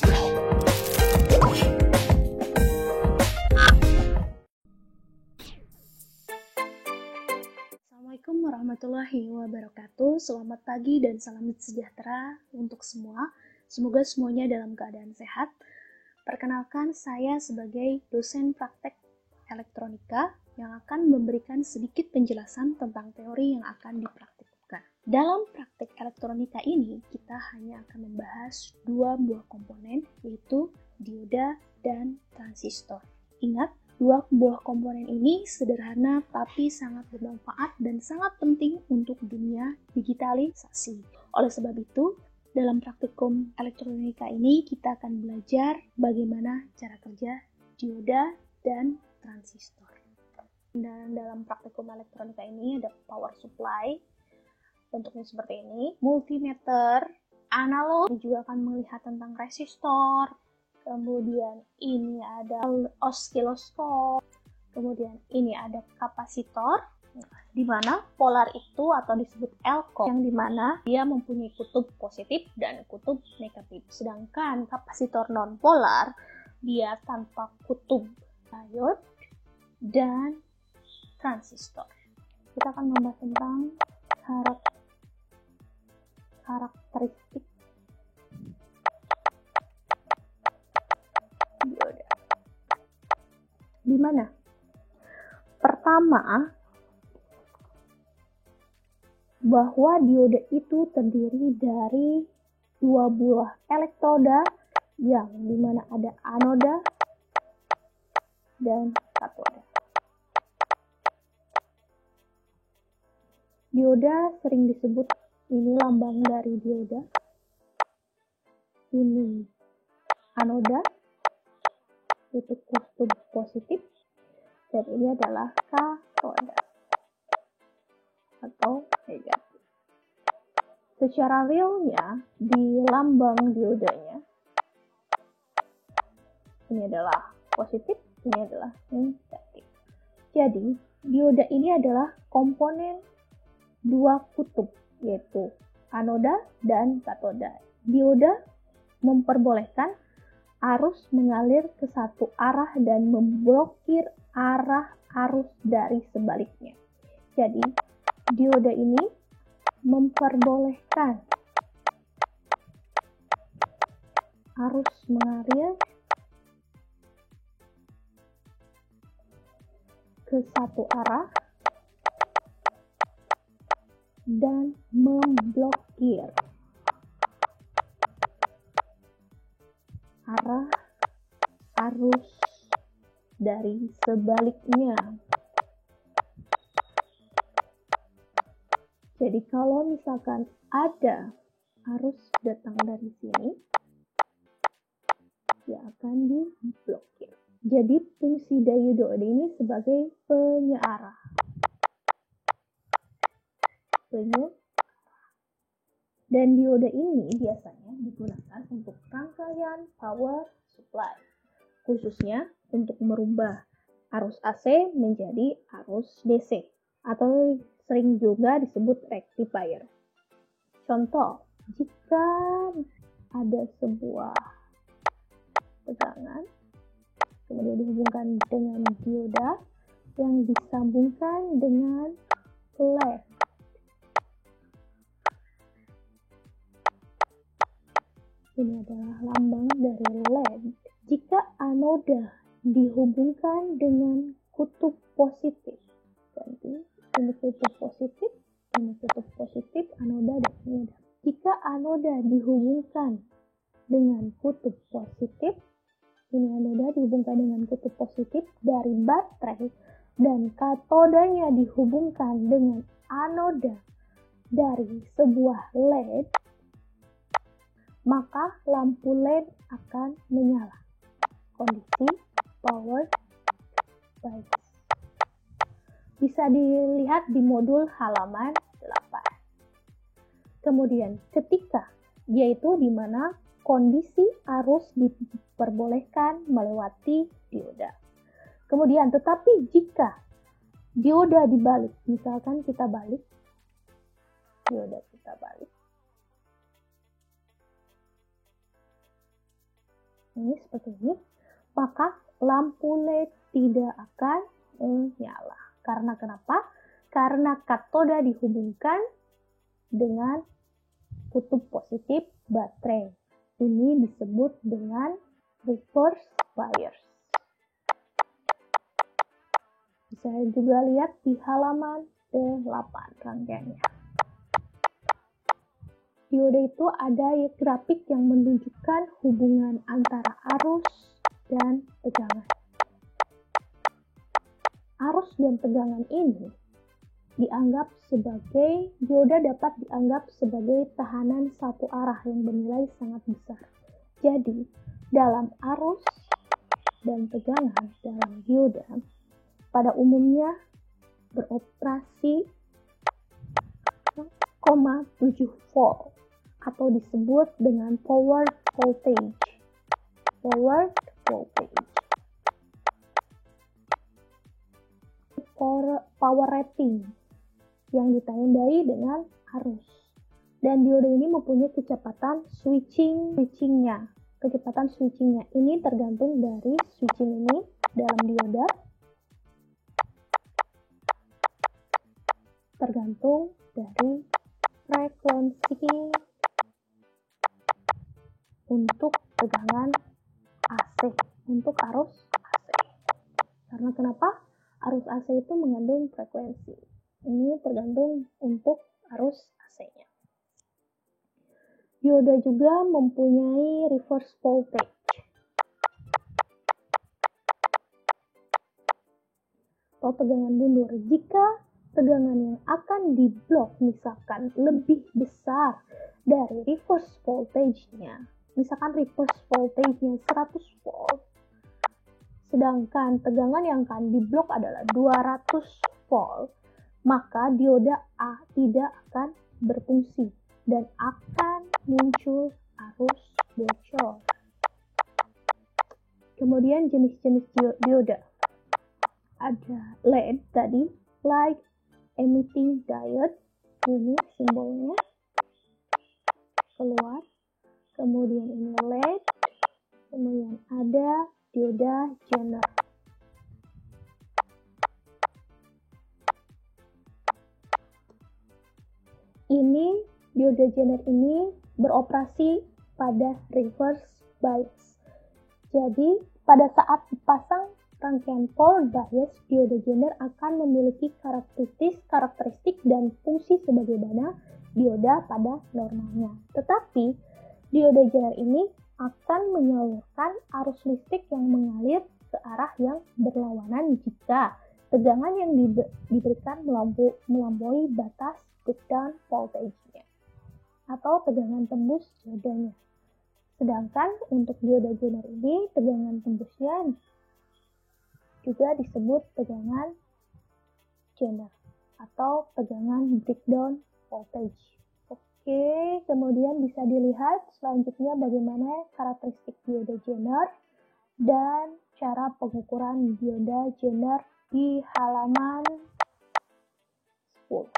Assalamualaikum warahmatullahi wabarakatuh. Selamat pagi dan salam sejahtera untuk semua. Semoga semuanya dalam keadaan sehat. Perkenalkan, saya sebagai dosen praktek elektronika yang akan memberikan sedikit penjelasan tentang teori yang akan dipraktikkan. Dalam praktek elektronika ini, kita hanya akan membahas dua buah komponen, yaitu dioda dan transistor. Ingat, dua buah komponen ini sederhana tapi sangat bermanfaat dan sangat penting untuk dunia digitalisasi. Oleh sebab itu, dalam praktikum elektronika ini kita akan belajar bagaimana cara kerja dioda dan transistor. Dan dalam praktikum elektronika ini ada power supply, bentuknya seperti ini, multimeter, analog, juga akan melihat tentang resistor. Kemudian ini ada osiloskop, kemudian ini ada kapasitor, di mana polar itu atau disebut elko, yang dimana dia mempunyai kutub positif dan kutub negatif. Sedangkan kapasitor non-polar, dia tanpa kutub, diode dan transistor. Kita akan membahas tentang karakteristik dioda. Di mana? Pertama, bahwa dioda itu terdiri dari dua buah elektroda yang dimana ada anoda dan katoda. Dioda sering disebut, ini lambang dari dioda, ini anoda, itu kutub positif, dan ini adalah katoda atau negatif. Secara realnya, di lambang diodanya, ini adalah positif, ini adalah negatif. Jadi, dioda ini adalah komponen dua kutub, yaitu anoda dan katoda. Dioda memperbolehkan arus mengalir ke satu arah dan memblokir arah arus dari sebaliknya. Jadi, dioda ini memperbolehkan arus mengalir ke satu arah dan memblokir arah arus dari sebaliknya. Jadi kalau misalkan ada arus datang dari sini, dia akan diblokir. Jadi fungsi dioda ini sebagai penyearah. Dan dioda ini biasanya digunakan untuk rangkaian power supply, khususnya untuk merubah arus AC menjadi arus DC, atau sering juga disebut rectifier. Contoh, jika ada sebuah tegangan, kemudian dihubungkan dengan dioda yang disambungkan dengan LED. Ini adalah lambang dari LED. Jika anoda dihubungkan dengan kutub positif, jadi ini kutub positif, anoda dan anoda. Jika anoda dihubungkan dengan kutub positif, ini anoda dihubungkan dengan kutub positif dari baterai, dan katodanya dihubungkan dengan anoda dari sebuah LED, maka lampu LED akan menyala. Kondisi power device. Bisa dilihat di modul halaman 8. Kemudian ketika, yaitu di mana kondisi arus diperbolehkan melewati dioda. Kemudian, tetapi jika dioda dibalik, misalkan kita balik, dioda kita balik, ini seperti ini, maka lampu LED tidak akan menyala. Karena kenapa? Karena katoda dihubungkan dengan kutub positif baterai. Ini disebut dengan reverse bias. Bisa juga lihat di halaman 8 rangkaiannya. Dioda itu ada grafik yang menunjukkan hubungan antara arus dan tegangan. Arus dan tegangan ini dioda dapat dianggap sebagai tahanan satu arah yang bernilai sangat besar. Jadi, dalam arus dan tegangan dalam dioda pada umumnya beroperasi 0,7 volt atau disebut dengan forward voltage. Forward voltage. Power rating yang ditandai dengan arus. Dan dioda ini mempunyai kecepatan switchingnya. Kecepatan switchingnya ini tergantung dari switching ini dalam dioda. Tergantung dari frekuensi untuk tegangan AC, untuk arus AC. Karena kenapa? Arus AC itu mengandung frekuensi. Ini tergantung untuk arus AC-nya. Dioda juga mempunyai reverse voltage. Atau tegangan mundur. Jika tegangan yang akan diblok misalkan lebih besar dari reverse voltage-nya, misalkan reverse voltage-nya 100 volt, sedangkan tegangan yang akan diblok adalah 200 volt, maka dioda A tidak akan berfungsi dan akan muncul arus bocor. Kemudian jenis-jenis dioda. Ada LED tadi, light emitting diode, ini simbolnya keluar. Kemudian ini LED, kemudian ada dioda Zener. Dioda Zener ini beroperasi pada reverse bias. Jadi, pada saat dipasang rangkaian forward bias, dioda Zener akan memiliki karakteristik dan fungsi sebagaimana dioda pada normalnya. Tetapi, dioda Zener ini akan menyalurkan arus listrik yang mengalir ke arah yang berlawanan jika tegangan yang diberikan melampaui batas breakdown voltage-nya atau tegangan tembus diodanya. Sedangkan untuk dioda Zener ini tegangan tembusnya juga disebut tegangan Zener atau tegangan breakdown voltage. Oke, kemudian bisa dilihat selanjutnya bagaimana karakteristik dioda Zener dan cara pengukuran dioda Zener di halaman 10.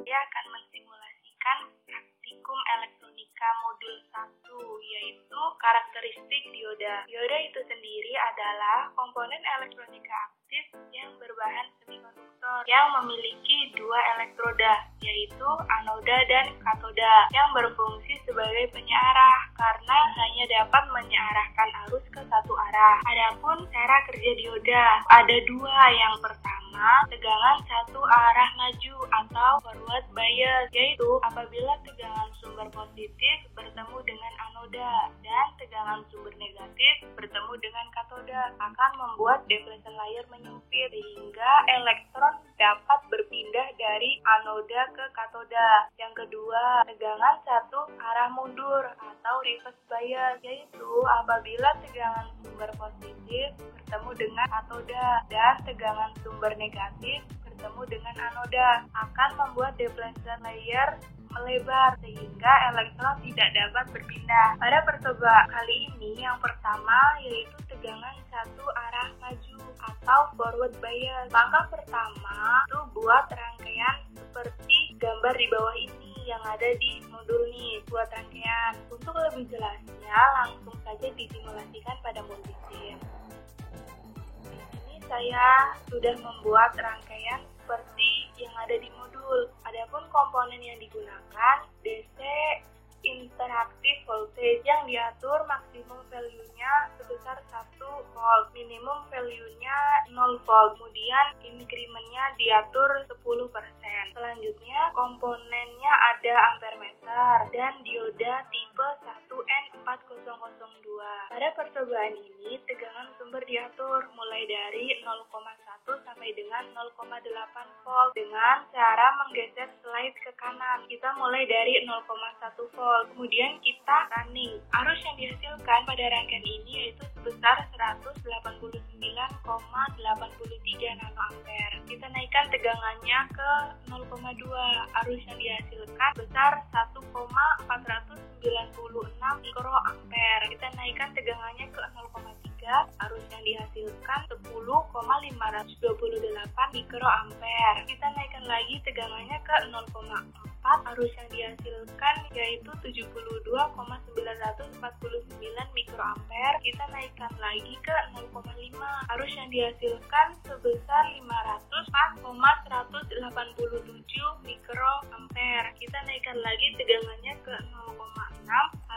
Saya akan mensimulasikan praktikum elektronika modul 1, yaitu karakteristik dioda. Dioda itu sendiri adalah komponen elektronika aktif yang berbahan semikonduktor yang memiliki dua elektroda, yaitu anoda dan katoda, yang berfungsi sebagai penyearah karena hanya dapat menyearahkan arus ke satu arah. Adapun cara kerja dioda ada dua. Yang pertama, tegangan satu arah maju atau forward bias, yaitu apabila tegangan sumber positif bertemu dengan anoda dan tegangan sumber negatif bertemu dengan katoda akan membuat depletion layer menyempit sehingga elektron dapat berpindah dari anoda ke katoda. Yang kedua, tegangan satu arah mundur atau reverse bias, yaitu apabila tegangan sumber positif bertemu dengan katoda dan tegangan sumber negatif bertemu dengan anoda akan membuat depletion layer melebar sehingga elektron tidak dapat berpindah. Pada percoba kali ini yang pertama yaitu tegangan satu arah maju atau forward bias. Langkah pertama itu buat rangkaian seperti gambar di bawah ini. yang ada di modul nih buat rangkaian. Untuk lebih jelasnya langsung saja disimulasikan pada multisim. Di sini saya sudah membuat rangkaian seperti yang ada di modul. Adapun komponen yang digunakan DC interaktif voltage yang diatur maksimum value-nya sebesar 1 volt, minimum value-nya 0 volt, kemudian increment-nya diatur 10%. Selanjutnya komponennya ada ampermeter dan dioda tipe 1N4002. Pada percobaan ini tegangan sumber diatur mulai dari 0,1 sampai dengan 0,8 volt dengan cara menggeser slide ke kanan. Kita mulai dari 0,1 volt. Kemudian kita running. Arus yang dihasilkan pada rangkaian ini yaitu sebesar 189,83 nanoampere. Kita naikkan tegangannya ke 0,2. Arus yang dihasilkan sebesar 1,496 mikroampere. Kita naikkan tegangannya ke 0,3. Arus yang dihasilkan 10,528 mikroampere. Kita naikkan lagi tegangannya ke 0,4. Arus yang dihasilkan yaitu 72,949 mikroampere. Kita naikkan lagi ke 0,5. Arus yang dihasilkan sebesar 504,187 mikroampere. Kita naikkan lagi tegangannya ke 0,6.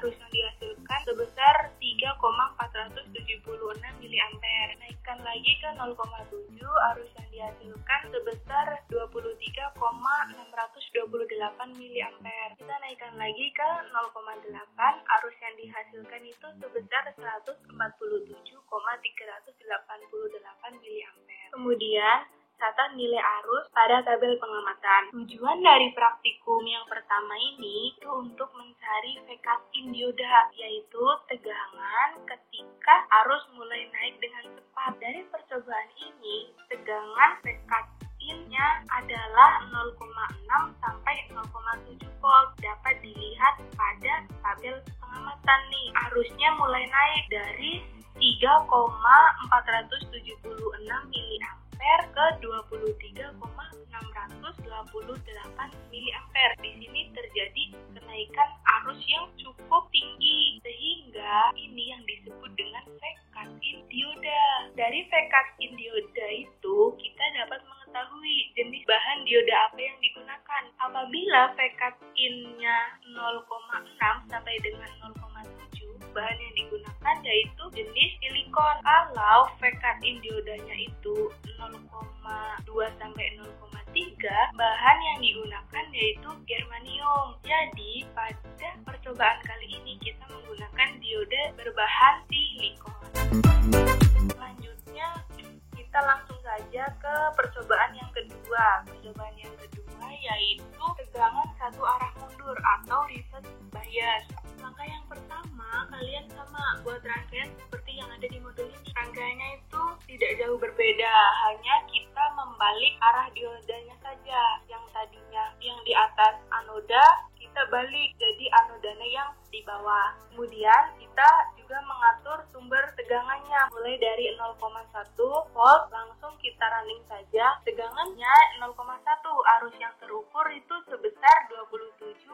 Arus yang dihasilkan sebesar 3,476 miliampere. Naikkan lagi ke 0,7. Arus yang dihasilkan sebesar 23,628 miliampere. Kita naikkan lagi ke 0,8. Arus yang dihasilkan itu sebesar 147,388 miliampere. Kemudian catat nilai arus pada tabel pengamatan. Tujuan dari praktikum yang pertama ini itu untuk mencari V-cut-in dioda, yaitu tegangan ketika arus mulai naik dengan cepat. Dari percobaan ini, tegangan V-cut-in-nya adalah 0,6 sampai 0,7 volt. Dapat dilihat pada tabel pengamatan nih. Arusnya mulai naik dari 3,476 mA ke 23,628 mA. Di sini terjadi kenaikan arus yang cukup tinggi, sehingga ini yang disebut dengan V-cut-in dioda. Dari V-cut-in dioda itu kita dapat mengetahui jenis bahan dioda apa yang digunakan. Apabila V-cut-in-nya 0,6 sampai dengan 0,7, bahan yang digunakan yaitu jenis silikon. Kalau V-cut-in diodanya itu 0,2 sampai 0,3, bahan yang digunakan yaitu germanium. Jadi pada percobaan kali ini kita menggunakan dioda berbahan silikon. Selanjutnya kita langsung saja ke percobaan yang kedua. Percobaan yang kedua yaitu tegangan satu arah mundur atau reverse bias. Langkah yang pertama, kalian sama buat rangkaian seperti yang ada di modul ini. Rangkaiannya itu tidak jauh berbeda, hanya kita membalik arah diodanya saja. Yang tadinya yang di atas anoda, kita balik jadi anodanya yang di bawah. Kemudian kita juga mengatur sumber tegangannya mulai dari 0,1 volt, langsung kita running saja. Tegangannya 0,1, arus yang terukur itu sebesar 27,36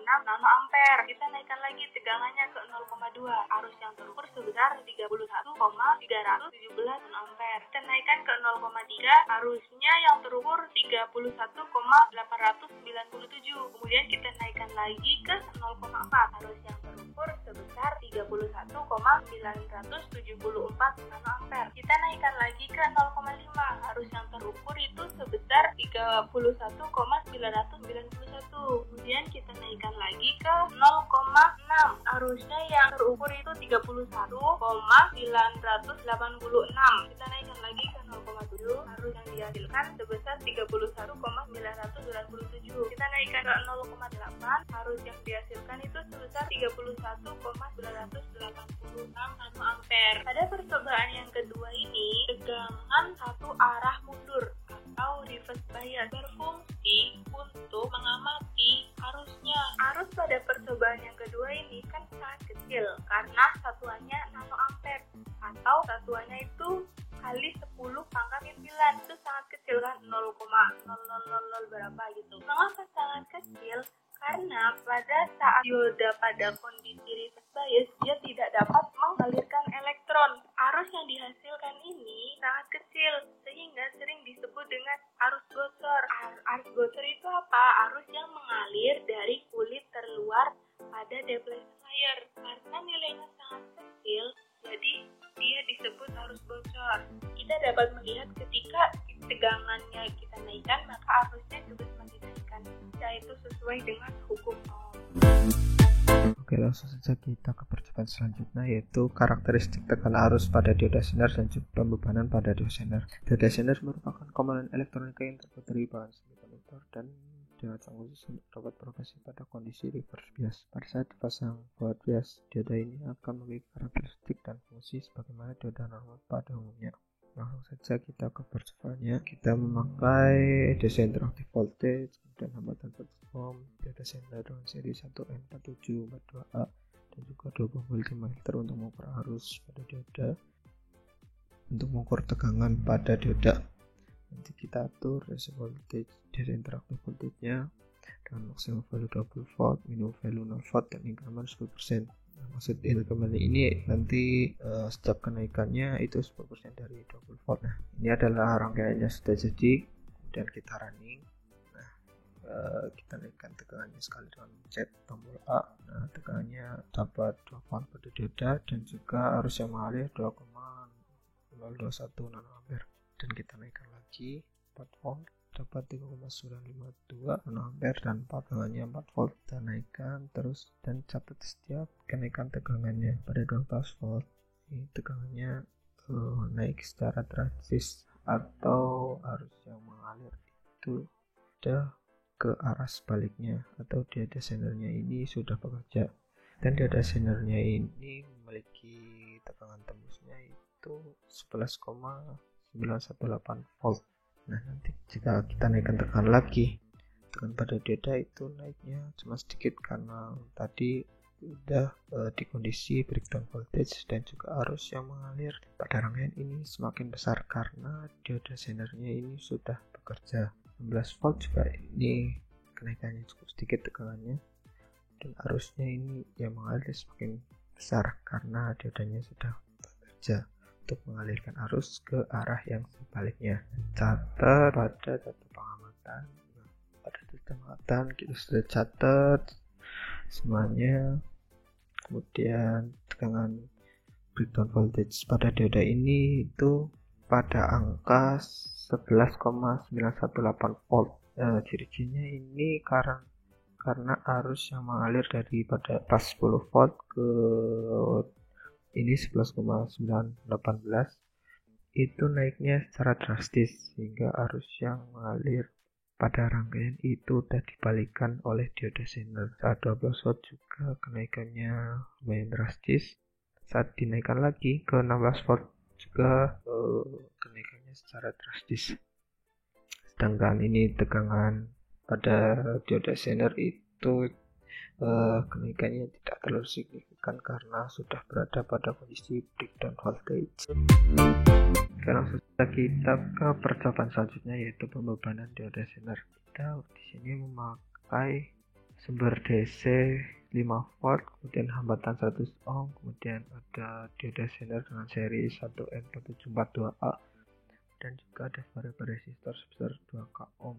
nanoampere. Kita naikkan lagi tegangannya ke 0,2, arus yang terukur sebesar 31,317 nanoampere. Kita naikkan ke 0,3, arusnya yang terukur 31,897. Kemudian kita naikkan lagi ke 0,4, arus yang terukur sebesar 31,974 nanoampere. Kita naikkan lagi ke 0,5, arus yang terukur itu sebesar 31,991. Kemudian kita naikkan lagi ke 0,6, arusnya yang terukur itu 31,986. Kita naikkan lagi ke 0,7, arus yang dihasilkan sebesar 31,997. Kita naikkan ke 0,8, arus yang dihasilkan itu sebesar 31,986 nanoampere. Pada percobaan yang kedua ini, tegangan satu arah mundur atau reverse bias berfungsi untuk mengamati arusnya. Arus pada percobaan yang kedua ini kan sangat kecil karena satuannya nanoampere atau satuannya itu kali 10 pangkat 9. Itu sangat kecil kan, 0,0000 berapa gitu. Mengapa sangat kecil? Karena pada saat dioda pada kondisi reverse bias, dia tidak dapat mengalirkan elektron. Arus yang dihasilkan ini sangat kecil, sehingga sering disebut dengan arus gosor. Arus gosor itu apa? Arus yang mengalir dari kulit terluar pada depletion layer. Karena nilainya sangat kecil, jadi dia disebut arus bocor. Kita dapat melihat ketika tegangannya kita naikkan, maka arusnya juga semakin naikkan, yaitu sesuai dengan hukum Ohm. Oke, langsung saja kita ke percobaan selanjutnya, yaitu karakteristik tegangan arus pada dioda sinar dan juga pembebanan pada dioda sinar. Dioda sinar merupakan komponen elektronika yang terbuat dari bahan semikonduktor dan dirancang khusus untuk dapat beroperasi pada kondisi reverse bias. Pada saat dipasang forward bias, dioda ini akan memiliki karakteristik dan fungsi sebagaimana dioda normal pada umumnya. Langsung saja kita ke percobaannya. Kita memakai DC interaktif voltage, kemudian hambatan 1 ohm, dioda sinar dengan seri 1N4742A dan juga 20 volt filter untuk mengukur arus pada dioda. Untuk mengukur tegangan pada dioda, nanti kita atur DC voltage, DC interaktif voltage-nya dengan maksimum value 20 volt, minimum value 0 volt dan increment 10%. Maksud increment ini nanti setiap kenaikannya itu 10% dari 20 volt. Nah, ini adalah rangkaiannya sudah jadi, kemudian kita running. Nah, kita naikkan tegangannya sekali dengan mencet tombol A. Nah, tegangannya dapat 2 volt pada dioda dan juga arus yang mengalir 2,021 nanoampere. Dan kita naikkan lagi 4 volt, dapat 3,952 nanoampere dan tegangannya 4 volt. Kita naikkan terus dan catat setiap kenaikan tegangannya. Pada 12 volt ini tegangannya naik secara drastis, atau arus yang mengalir itu sudah ke arah sebaliknya, atau dioda sinernya ini sudah bekerja. Dan dioda sinernya ini memiliki tegangan tembusnya itu 11,918 volt. Nah, nanti jika kita naikkan tegangan lagi, tegangan pada dioda itu naiknya cuma sedikit karena tadi sudah di kondisi breakdown voltage, dan juga arus yang mengalir pada rangkaian ini semakin besar karena dioda sinernya ini sudah bekerja. 16 volt juga ini kenaikannya cukup sedikit tegangannya, dan arusnya ini yang mengalir semakin besar karena diodanya sudah bekerja untuk mengalirkan arus ke arah yang sebaliknya. Catat pada data pengamatan. Pada data pengamatan kita sudah catat semuanya. Kemudian tegangan breakdown voltage pada dioda ini itu pada angka 11,918 volt. Ciri-cirinya ini karena arus yang mengalir daripada pas 10 volt ke ini 11,918 itu naiknya secara drastis, sehingga arus yang mengalir pada rangkaian itu sudah dibalikan oleh dioda sinar. Saat 12 volt juga kenaikannya lumayan drastis. Saat dinaikkan lagi ke 16 volt juga kenaikannya secara drastis. Sedangkan ini tegangan pada dioda sinar itu kenaikannya tidak terlalu signifikan karena sudah berada pada kondisi breakdown voltage. Sekarang sudah kita ke percobaan selanjutnya, yaitu pembebanan dioda sinar. Kita di sini memakai sumber DC 5 volt, kemudian hambatan 100 ohm, kemudian ada dioda sinar dengan seri 1N4742A, dan juga ada variabel resistor sebesar 2K ohm.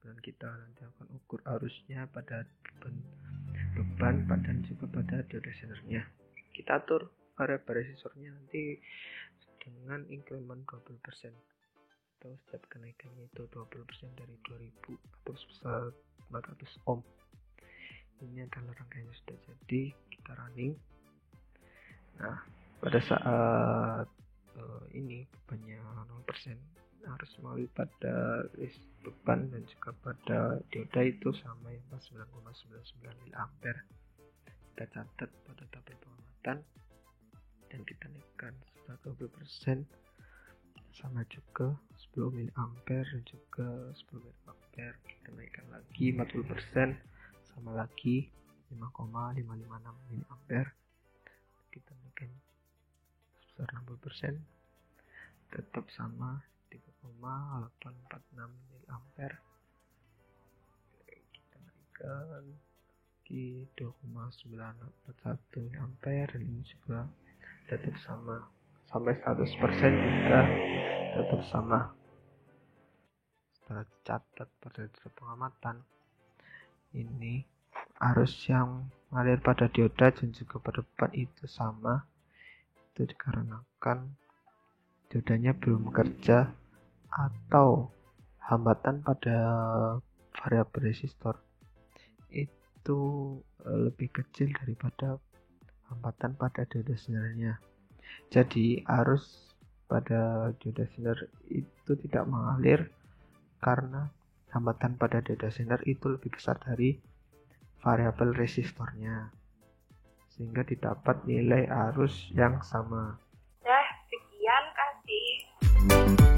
Dan kita nanti akan ukur arusnya pada beban dan juga pada dioda sinernya. Kita atur variabel resistornya nanti dengan increment 20%, atau setiap kenaikannya itu 20% dari 2000 atau sebesar 400 ohm. Ini adalah rangkaiannya sudah jadi, kita running. Nah, pada saat ini bebannya 0%, harus melalui pada beban dan juga pada dioda itu sama yang 9,99 mA. Kita catat pada tabel pengamatan dan kita naikkan 20% sama juga 10 mA dan juga 10 mA. Kita naikkan lagi 40% sama lagi 5,556 mA. Kita naikkan sebesar 60%. tetap sama 3,846 mA. Kita naikkan di 2,941 mA, dan ini juga tetap sama sampai 100% juga tetap sama. Setelah catat pada pengamatan, ini arus yang mengalir pada dioda dan juga pada beban itu sama. Itu dikarenakan diodanya belum bekerja atau hambatan pada variabel resistor itu lebih kecil daripada hambatan pada dioda sebenarnya. Jadi arus pada dioda sinar itu tidak mengalir karena hambatan pada dioda sinar itu lebih besar dari variabel resistornya, sehingga didapat nilai arus yang sama. Sekian, kasih.